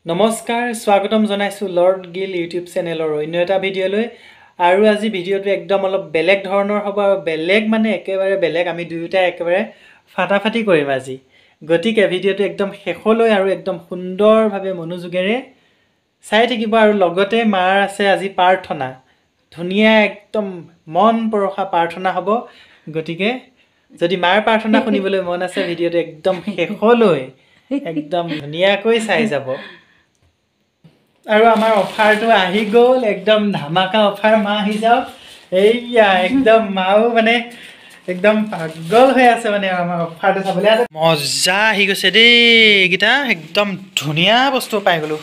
নমস্কাৰ স্বাগতম জনাইছো লৰ্ড গিল ইউটিউব চেনেলৰ অন্য এটা ভিডিঅ'লৈ আৰু আজি ভিডিঅ'টো একদম অলপ বেলেগ ধৰণৰ হ'ব আৰু বেলেগ মানে একেবাৰে বেলেগ আমি দুয়োটা একেবাৰে ফাটাফাটি কৰিম আজি গতিকে ভিডিঅ'টো একদম শেষলৈ আৰু একদম সুন্দৰভাৱে মনোযোগেৰে চাই থাকিব আৰু লগতে মাৰ আছে আজি প্ৰাৰ্থনা ধুনীয়া একদম মন পৰখা প্ৰাৰ্থনা হ'ব গতিকে যদি মাৰ প্ৰাৰ্থনা শুনিবলৈ মন আছে ভিডিঅ'টো একদম শেষলৈ একদম ধুনীয়াকৈ চাই যাব আৰু আমাৰ অফাৰটো আহি গ'ল একদম ধামাকা অফাৰ মা আহি যাওক এইয়া একদম মাও মানে একদম পাগল হৈ আছে মানে আমাৰ অফাৰটো চাবলৈ মজা আহি গৈছে দেই এইকেইটা একদম ধুনীয়া বস্তু পাই গ'লো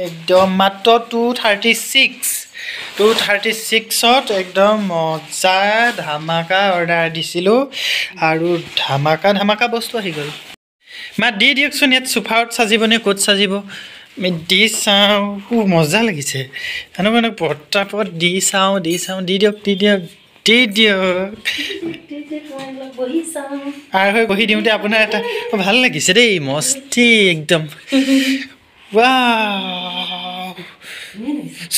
একদম মাত্ৰ 236ত একদম মজা ধামাকা অৰ্ডাৰ দিছিলোঁ আৰু ধামাকা বস্তু আহি গ'ল মা দি দিয়কচোন ইয়াত চোফাত সাজিবনে ক'ত সাজিব আমি দি চাওঁ মজা লাগিছে এনেকুৱা পটাপট দি চাওঁ দি দিয়ক আৰু হৈ বহি দিওঁতে আপোনাৰ এটা ভাল লাগিছে দেই মস্তি একদম wow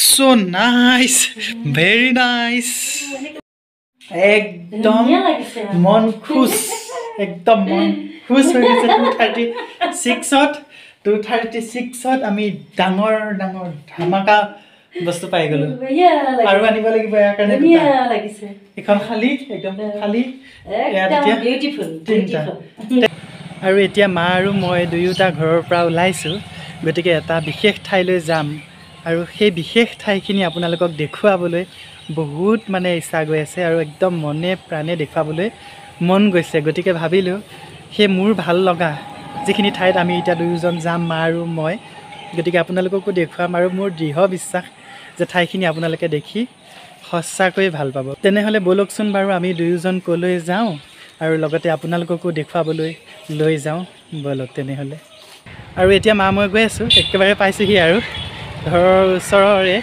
so nice very nice একদম মন খুশ একদম মন খুশ হৈ গৈছে 236ত আমি ডাঙৰ ধামাকা বস্তু পাই গ'লো আৰু আনিব লাগিব ইয়াৰ কাৰণে এখন খালী একদম খালী আৰু এতিয়া মা আৰু মই দুয়োটা ঘৰৰ পৰা ওলাইছোঁ গতিকে এটা বিশেষ ঠাইলৈ যাম আৰু সেই বিশেষ ঠাইখিনি আপোনালোকক দেখুৱাবলৈ বহুত মানে ইচ্ছা গৈ আছে আৰু একদম মনে প্ৰাণে দেখুৱাবলৈ মন গৈছে গতিকে ভাবিলোঁ সেই মোৰ ভাল লগা যিখিনি ঠাইত আমি এতিয়া দুয়োজন যাম মা আৰু মই গতিকে আপোনালোককো দেখুৱাম আৰু মোৰ দৃঢ় বিশ্বাস যে ঠাইখিনি আপোনালোকে দেখি সঁচাকৈ ভাল পাব তেনেহ'লে ব'লকচোন বাৰু আমি দুয়োজন ক'লৈ যাওঁ আৰু লগতে আপোনালোককো দেখুৱাবলৈ লৈ যাওঁ ব'লক তেনেহ'লে আৰু এতিয়া মা মই গৈ আছোঁ একেবাৰে পাইছোঁহি আৰু ঘৰৰ ওচৰৰে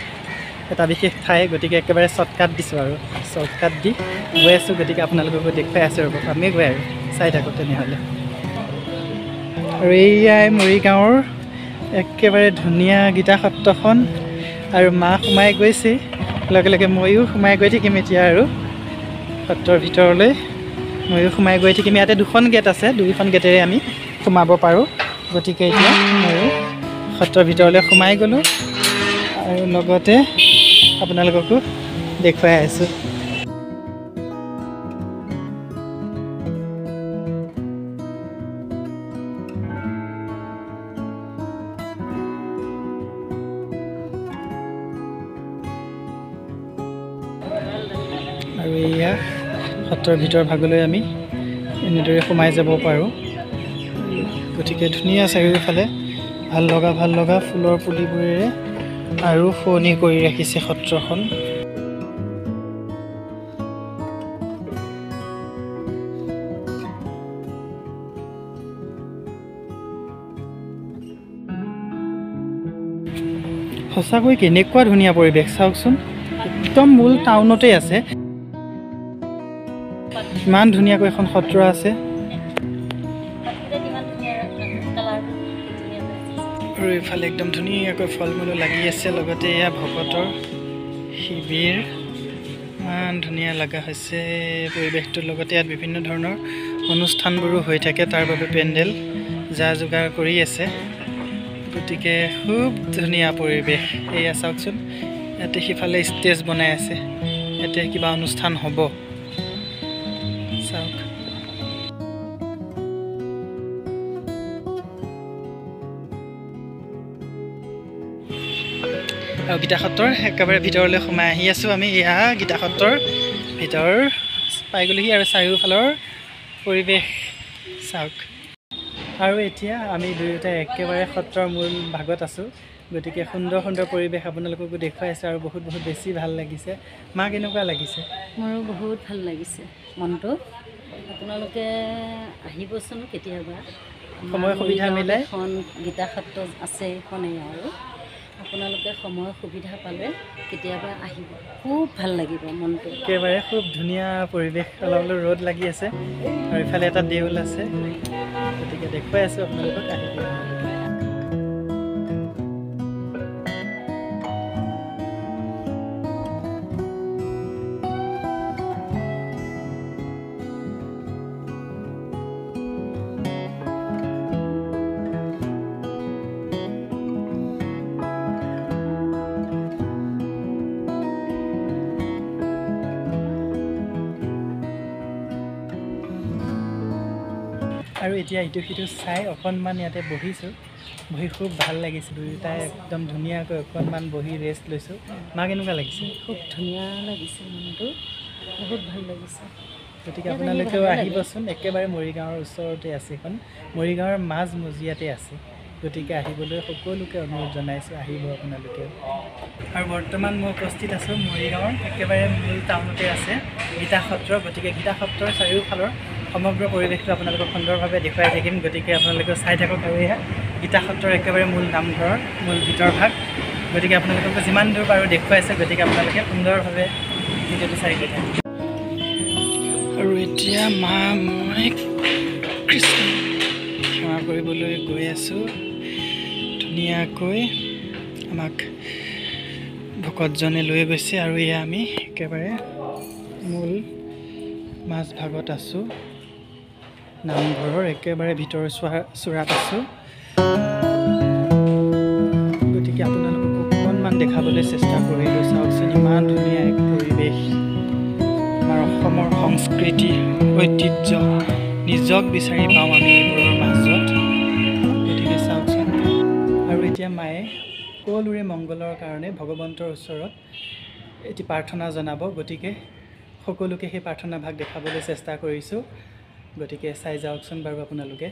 এটা বিশেষ ঠাই গতিকে একেবাৰে শ্বৰ্টকাট দিছোঁ আৰু শ্বৰ্টকাট দি গৈ আছোঁ গতিকে আপোনালোককো দেখুৱাই আছোঁ ৰ'ব আমি গৈ আৰু চাই থাকোঁ তেনেহ'লে আৰু এইয়াই মৰিগাঁৱৰ একেবাৰে ধুনীয়া গীতা সত্ৰখন আৰু মা সোমাই গৈছে লগে ময়ো সোমাই গৈ থাকিম এতিয়া আৰু সত্ৰৰ ভিতৰলৈ ময়ো সোমাই গৈ থাকিম ইয়াতে দুখন গেট আছে দুইখন গেটেৰে আমি সোমাব পাৰোঁ গতিকে এতিয়া ময়ো সত্ৰৰ ভিতৰলৈ সোমাই গ'লোঁ আৰু লগতে আপোনালোককো দেখুৱাই আছোঁ আৰু এয়া সত্ৰৰ ভিতৰ ভাগলৈ আমি এনেদৰে সোমাই যাব পাৰোঁ গতিকে ধুনীয়া চাৰিওফালে ভাল লগা ফুলৰ পুলিবোৰেৰে আৰু শুৱনি কৰি ৰাখিছে সত্ৰখন সঁচাকৈ কেনেকুৱা ধুনীয়া পৰিৱেশ চাওকচোন একদম মূল টাউনতে আছে ইমান ধুনীয়াকৈ এখন সত্ৰ আছে আৰু এইফালে একদম ধুনীয়াকৈ ফল মূলো লাগি আছে লগতে এয়া ভকতৰ শিবিৰ ইমান ধুনীয়া লগা হৈছে পৰিৱেশটোৰ লগতে ইয়াত বিভিন্ন ধৰণৰ অনুষ্ঠানবোৰো হৈ থাকে তাৰ বাবে পেণ্ডেল যা যোগাৰ কৰি আছে গতিকে খুব ধুনীয়া পৰিৱেশ এয়া চাওকচোন ইয়াতে সিফালে ষ্টেজ বনাই আছে ইয়াতে কিবা অনুষ্ঠান হ'ব চাওক আৰু গীতা সত্ৰৰ একেবাৰে ভিতৰলৈ সোমাই আহি আছোঁ আমি এয়া গীতা সত্ৰৰ ভিতৰ পাই গ'লোহি আৰু চাৰিওফালৰ পৰিৱেশ চাওক আৰু এতিয়া আমি দুয়োটাই একেবাৰে সত্ৰৰ মূল ভাগত আছোঁ গতিকে সুন্দৰ পৰিৱেশ আপোনালোককো দেখুৱাই আছোঁ আৰু বহুত বেছি ভাল লাগিছে মা কেনেকুৱা লাগিছে মোৰো বহুত ভাল লাগিছে মনটো আপোনালোকে আহিবচোন কেতিয়াবা সময় সুবিধা মিলাই এখন গীতা সত্ৰ আছে এইখনেই আৰু আপোনালোকে সময় সুবিধা পালে কেতিয়াবা আহিব খুব ভাল লাগিব মনটো একেবাৰে খুব ধুনীয়া পৰিৱেশ অলপ ৰ'দ লাগি আছে আৰু ইফালে এটা দেউল আছে গতিকে দেখুৱাই আছোঁ আপোনালোকক আহিব আৰু এতিয়া ইটো সিটো চাই অকণমান ইয়াতে বহিছোঁ বহি খুব ভাল লাগিছে দুয়োটাই একদম ধুনীয়াকৈ অকণমান বহি ৰেষ্ট লৈছোঁ মা কেনেকুৱা লাগিছে খুব ধুনীয়া লাগিছে মনটো বহুত ভাল লাগিছে গতিকে আপোনালোকেও আহিবচোন একেবাৰে মৰিগাঁৱৰ ওচৰতে আছে এখন মৰিগাঁৱৰ মাজমজিয়াতে আছে গতিকে আহিবলৈ সকলোকে অনুৰোধ জনাইছোঁ আহিব আপোনালোকেও আৰু বৰ্তমান মই উপস্থিত আছোঁ মৰিগাঁৱৰ একেবাৰে মূল টাউনতে আছে গীতা সত্ৰ গতিকে গীতা সত্ৰৰ চাৰিওফালৰ সমগ্ৰ পৰিৱেশটো আপোনালোকক সুন্দৰভাৱে দেখুৱাই থাকিম গতিকে আপোনালোকেও চাই থাকক আৰু এয়া গীতা সত্ৰৰ একেবাৰে মূল নামঘৰৰ মূল ভিতৰ ভাগ গতিকে আপোনালোকক যিমান দূৰ পাৰোঁ দেখুৱাইছে গতিকে আপোনালোকে সুন্দৰভাৱে ভিডিঅ'টো চাই গৈ থাকিব আৰু এতিয়া মা মই কৃষ্ণ সেৱা কৰিবলৈ গৈ আছোঁ ধুনীয়াকৈ আমাক ভকতজনে লৈ গৈছে আৰু এয়া আমি একেবাৰে মূল মাজভাগত আছোঁ নামঘৰৰ একেবাৰে ভিতৰ চোৰাত আছোঁ গতিকে আপোনালোকক অকণমান দেখাবলৈ চেষ্টা কৰিলোঁ চাওকচোন ইমান ধুনীয়া এক পৰিৱেশ আমাৰ অসমৰ সংস্কৃতি ঐতিহ্য নিজক বিচাৰি পাওঁ আমি এইবোৰৰ মাজত গতিকে চাওকচোন আৰু এতিয়া মায়ে সকলোৰে মংগলৰ কাৰণে ভগৱন্তৰ ওচৰত এটি প্ৰাৰ্থনা জনাব গতিকে সকলোকে সেই প্ৰাৰ্থনা ভাগ দেখাবলৈ চেষ্টা কৰিছোঁ গতিকে চাই যাওকচোন বাৰু আপোনালোকে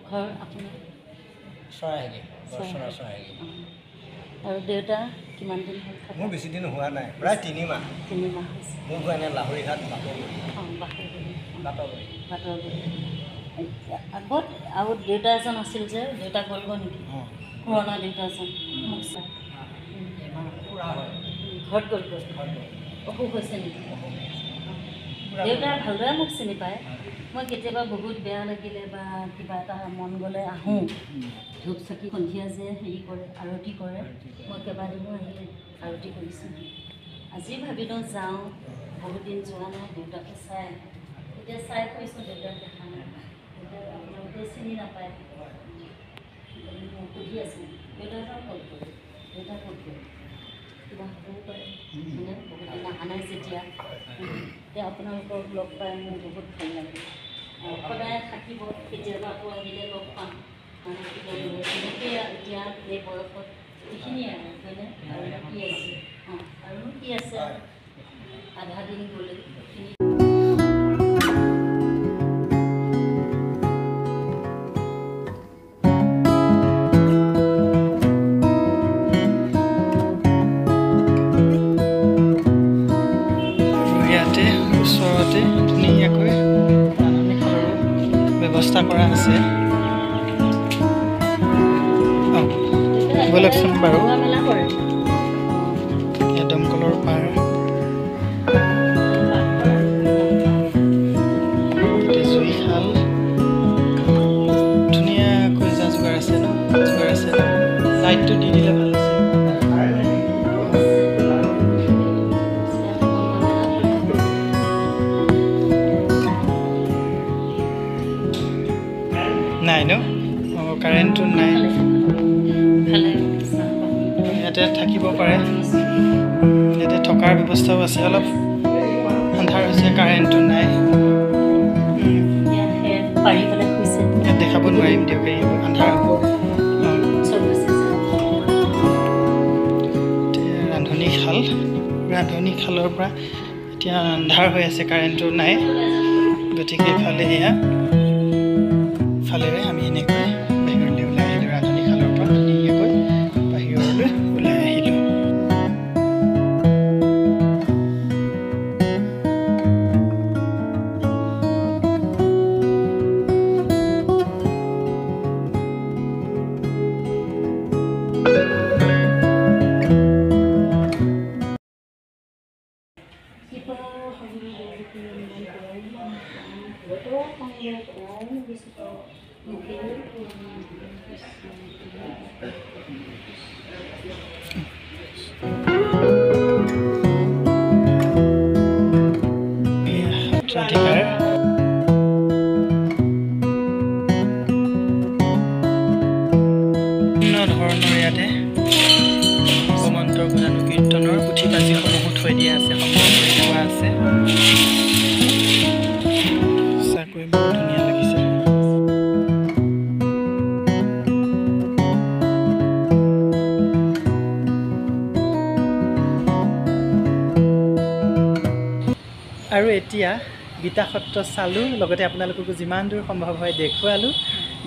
ঘৰ আপোনাৰ চৰাইগী আৰু দেউতা কিমান দিন হ'ল মোৰ বেছি দিন হোৱা নাই প্ৰায় 3 মাহ 3 মাহ হৈছে মোৰ ঘৰ এনে লাহৰীঘাট বাটৰগুৰি আগত আৰু দেউতা এজন আছিল যে দেউতা গ'লগৈ নেকি পুৰণা দেউতা এজন মোক চাই ঘৰত গ'লগৈ অসুখ হৈছে নেকি দেউতা ভালদৰে মোক চিনি পায় মই কেতিয়াবা বহুত বেয়া লাগিলে বা কিবা এটা মন গ'লে আহোঁ ধূপ চাকি সন্ধিয়া যে হেৰি কৰে আৰতি কৰে মই কেইবাদিনো আহিলে আৰতি কৰিছোঁ আজি ভাবিলোঁ যাওঁ বহুত দিন যোৱা নাই দেউতাকে চাই এতিয়া চাই কৈছোঁ দেউতাক দেখা নাই দেউতা আপোনালোকে চিনি নাপায় সুধি আছোঁ দেউতাক ক'ত গ'ল দেউতা ক'ত গ'ল কিবা হ'বও পাৰে মানে বহুত দিন অহা নাই যেতিয়া এতিয়া আপোনালোকক লগ পাই মোৰ বহুত ভাল লাগে সদায় থাকিব কেতিয়াবা আকৌ আহিলে লগ পাম মানে কি কৰিব তেনেকৈ এতিয়া এই বয়সত এইখিনিয়ে আৰু হয়নে আৰু কি আছে অঁ আৰু আছে আধা দিন গ'লে সেইখিনি ইয়াতে ওচৰতে ধুনীয়াকৈ ৰান্ধনি শালৰো ব্যৱস্থা কৰা আছে ব'লকচোন বাৰু মেলা কৰে এয়া দমকলৰ পাৰ জুই শাল ধুনীয়াকৈ যা যোগাৰ আছে ন যোগাৰ আছে লাইটটো দি দিলে ভাল আছে নাই ন অঁ কাৰেণ্টটো নাই ইয়াতে থাকিব পাৰে ইয়াতে থকাৰ ব্যৱস্থাও আছে অলপ আন্ধাৰ হৈছে কাৰেণ্টটো নাই পাৰি পেলাই শুইছে ইয়াত দেখাব নোৱাৰিম দিয়ক এই আন্ধাৰ হ'ব ৰান্ধনি শালৰ পৰা এতিয়া আন্ধাৰ হৈ আছে কাৰেণ্টটো নাই গতিকে ইফালে এয়া ফালেৰে আমি এনেকৈ বাহিৰলৈ ওলাই আহিলোঁ ৰান্ধনি শালৰ পৰা ধুনীয়াকৈ বাহিৰলৈ ওলাই আহিলোঁ সত্ৰাধিকাৰ বিভিন্ন ধৰণৰ ইয়াতে ভগৱন্তৰ গুণানুকীৰ্তনৰ পুথি পাঁজিসমূহো থৈ দিয়া আছে সংগ্ৰহ কৰি থোৱা আছে সঁচাকৈ বৰ ধুনীয়া লাগিছে আৰু এতিয়া গীতা সত্ৰ চালোঁ লগতে আপোনালোককো যিমান দূৰ সম্ভৱ হয় দেখুৱালোঁ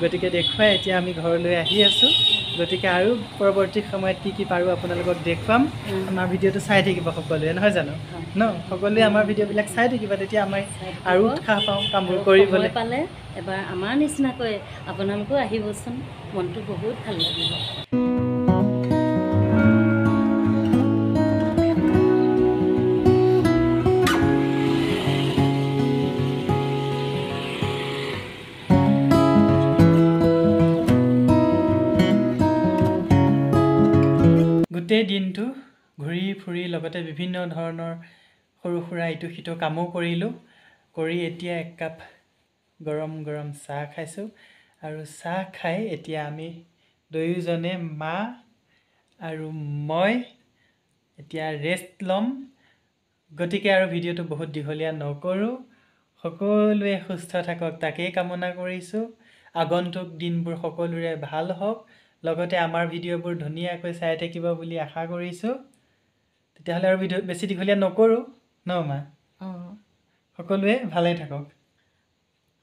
গতিকে দেখুৱাই এতিয়া আমি ঘৰলৈ আহি আছোঁ গতিকে আৰু পৰৱৰ্তী সময়ত কি পাৰোঁ আপোনালোকক দেখুৱাম আমাৰ ভিডিঅ'টো চাই থাকিব সকলোৱে নহয় জানো ন সকলোৱে আমাৰ ভিডিঅ'বিলাক চাই থাকিবা তেতিয়া আমাৰ আৰু উৎসাহ পাওঁ কামবোৰ কৰিবলৈ পালে এবাৰ আমাৰ নিচিনাকৈ আপোনালোকেও আহিবচোন মনটো বহুত ভাল লাগিব গোটেই দিনটো ঘূৰি ফুৰি লগতে বিভিন্ন ধৰণৰ সৰু সুৰা ইটো সিটো কামো কৰিলোঁ কৰি এতিয়া এক কাপ গৰম গৰম চাহ খাইছোঁ আৰু চাহ খাই এতিয়া আমি দুয়োজনে মা আৰু মই এতিয়া ৰেষ্ট ল'ম গতিকে আৰু ভিডিঅ'টো বহুত দীঘলীয়া নকৰোঁ সকলোৱে সুস্থ থাকক তাকেই কামনা কৰিছোঁ আগন্তুক দিনবোৰ সকলোৰে ভাল হওক লগতে আমাৰ ভিডিঅ'বোৰ ধুনীয়াকৈ চাই থাকিব বুলি আশা কৰিছোঁ তেতিয়াহ'লে আৰু ভিডিঅ' বেছি দীঘলীয়া নকৰোঁ ন মা সকলোৱে ভালে থাকক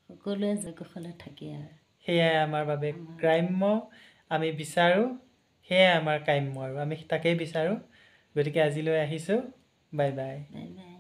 সকলোৱে কুশলে থাকে আৰু সেয়াই আমাৰ বাবে গ্ৰাম্য আমি বিচাৰোঁ সেয়াই আমাৰ কাম্য আৰু আমি তাকেই বিচাৰোঁ গতিকে আজিলৈ আহিছোঁ বাই বাই বাই বাই